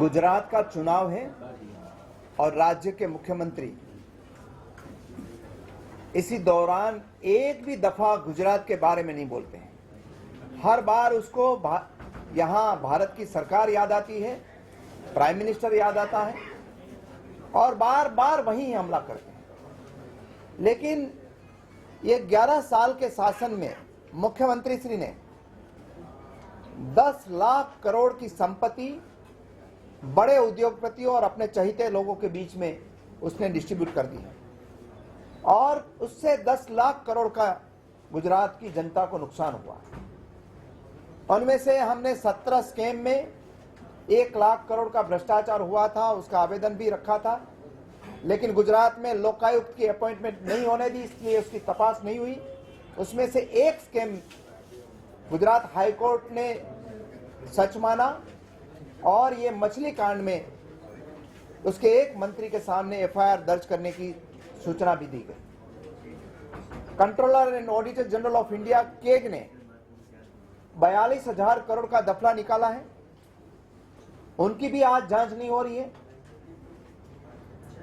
गुजरात का चुनाव है और राज्य के मुख्यमंत्री इसी दौरान एक भी दफा गुजरात के बारे में नहीं बोलते हैं। हर बार उसको यहाँ भारत की सरकार याद आती है, प्राइम मिनिस्टर याद आता है और बार बार वही हमला करते हैं। लेकिन ये 11 साल के शासन में मुख्यमंत्री श्री ने 10 लाख करोड़ की संपत्ति बड़े उद्योगपतियों और अपने चहेते लोगों के बीच में उसने डिस्ट्रीब्यूट कर दी है और उससे 10 लाख करोड़ का गुजरात की जनता को नुकसान हुआ। उनमें से हमने 17 स्कैम में 1 लाख करोड़ का भ्रष्टाचार हुआ था, उसका आवेदन भी रखा था, लेकिन गुजरात में लोकायुक्त की अपॉइंटमेंट नहीं होने दी, इसलिए उसकी तपास नहीं हुई। उसमें से एक स्कैम गुजरात हाईकोर्ट ने सच माना और ये मछली कांड में उसके एक मंत्री के सामने एफआईआर दर्ज करने की सूचना भी दी गई। Controller and auditor general of India keg ने 42,000 करोड़ का दफला निकाला है, उनकी भी आज जांच नहीं हो रही है।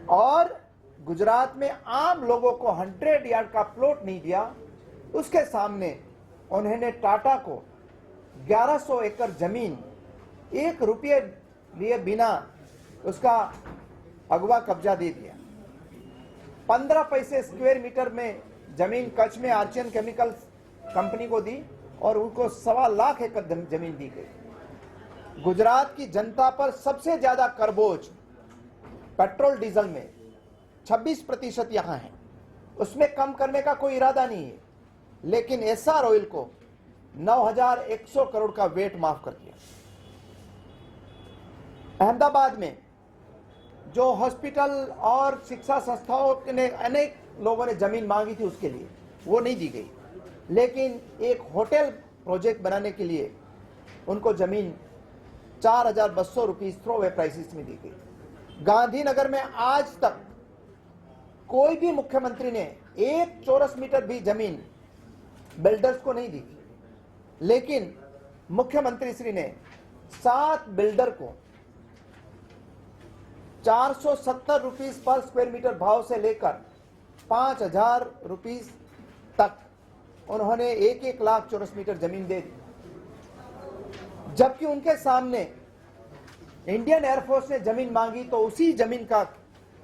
और गुजरात में आम लोगों को 100 यार्ड का प्लॉट नहीं दिया, उसके सामने उन्होंने टाटा को 1100 एकड़ जमीन 1 रुपये लिए बिना उसका अगवा कब्जा दे दिया। 15 पैसे स्क्वायर मीटर में जमीन कच्छ में आर्चियन केमिकल्स कंपनी को दी और उनको 1.25 लाख एकड़ जमीन दी गई। गुजरात की जनता पर सबसे ज्यादा करबोझ पेट्रोल डीजल में 26% यहां है, उसमें कम करने का कोई इरादा नहीं है, लेकिन एसआर ऑयल को 9,100 करोड़ का वेट माफ कर दिया। अहमदाबाद में जो हॉस्पिटल और शिक्षा संस्थाओं ने अनेक लोगों ने जमीन मांगी थी, उसके लिए वो नहीं दी गई, लेकिन एक होटल प्रोजेक्ट बनाने के लिए उनको जमीन 4,200 रुपीज थ्रो अवे प्राइसेस में दी गई। गांधीनगर में आज तक कोई भी मुख्यमंत्री ने 1 चौरस मीटर भी जमीन बिल्डर्स को नहीं दी, लेकिन मुख्यमंत्री श्री ने 7 बिल्डर को 470 रुपीज पर स्क्वायर मीटर भाव से लेकर 5,000 रुपीज तक उन्होंने 1-1 लाख चौरस मीटर जमीन दे दी, जबकि उनके सामने इंडियन एयरफोर्स ने जमीन मांगी तो उसी जमीन का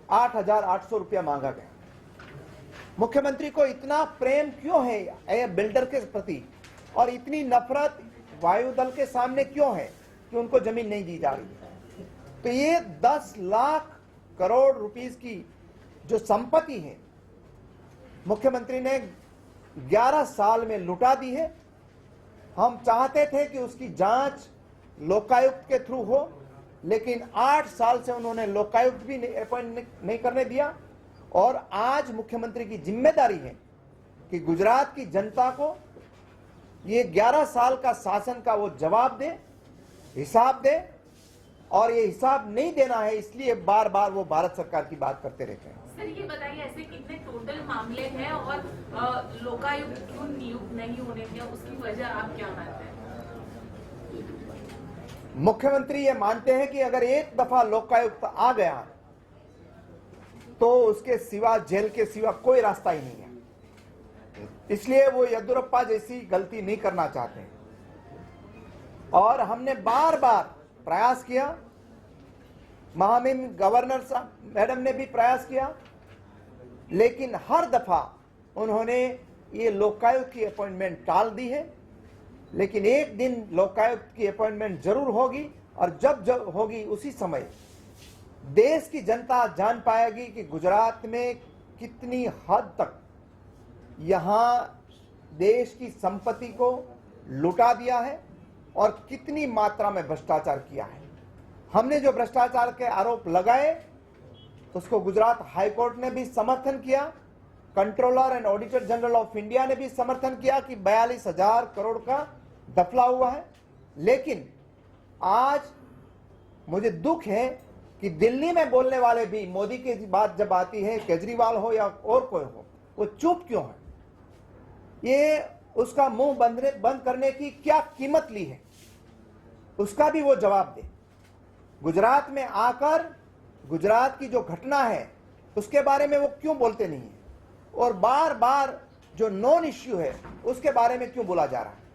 8,800 रुपया मांगा गया। मुख्यमंत्री को इतना प्रेम क्यों है बिल्डर के प्रति और इतनी नफरत वायुदल के सामने क्यों है कि उनको जमीन नहीं दी जा रही है? तो ये 10 लाख करोड़ रुपीस की जो संपत्ति है मुख्यमंत्री ने 11 साल में लुटा दी है। हम चाहते थे कि उसकी जांच लोकायुक्त के थ्रू हो, लेकिन 8 साल से उन्होंने लोकायुक्त भी अपॉइंट नहीं करने दिया और आज मुख्यमंत्री की जिम्मेदारी है कि गुजरात की जनता को ये 11 साल का शासन का वो जवाब दे, हिसाब दे, और ये हिसाब नहीं देना है इसलिए बार बार वो भारत सरकार की बात करते रहते हैं। सर ये बताइए, ऐसे कितने टोटल मामले हैं और लोकायुक्त क्यों नियुक्त नहीं होने दिया, उसकी वजह आप क्या मानते हैं? मुख्यमंत्री ये मानते हैं कि अगर एक दफा लोकायुक्त आ गया तो उसके सिवा जेल के सिवा कोई रास्ता ही नहीं है, इसलिए वो येदियुरप्पा जैसी गलती नहीं करना चाहते हैं। और हमने बार बार प्रयास किया, महामहिम गवर्नर साहब मैडम ने भी प्रयास किया, लेकिन हर दफा उन्होंने ये लोकायुक्त की अपॉइंटमेंट टाल दी है। लेकिन एक दिन लोकायुक्त की अपॉइंटमेंट जरूर होगी और जब होगी उसी समय देश की जनता जान पाएगी कि गुजरात में कितनी हद तक यहां देश की संपत्ति को लुटा दिया है और कितनी मात्रा में भ्रष्टाचार किया है। हमने जो भ्रष्टाचार के आरोप लगाए उसको गुजरात हाईकोर्ट ने भी समर्थन किया, controller and auditor general of India ने भी समर्थन किया कि 42,000 करोड़ का दफला हुआ है। लेकिन आज मुझे दुख है कि दिल्ली में बोलने वाले भी मोदी की बात जब आती है, केजरीवाल हो या और कोई हो, वो चुप क्यों है? ये उसका मुंह बंद करने की क्या कीमत ली है, उसका भी वो जवाब दे। गुजरात में आकर गुजरात की जो घटना है उसके बारे में वो क्यों बोलते नहीं है, और बार बार जो नॉन इश्यू है उसके बारे में क्यों बोला जा रहा है।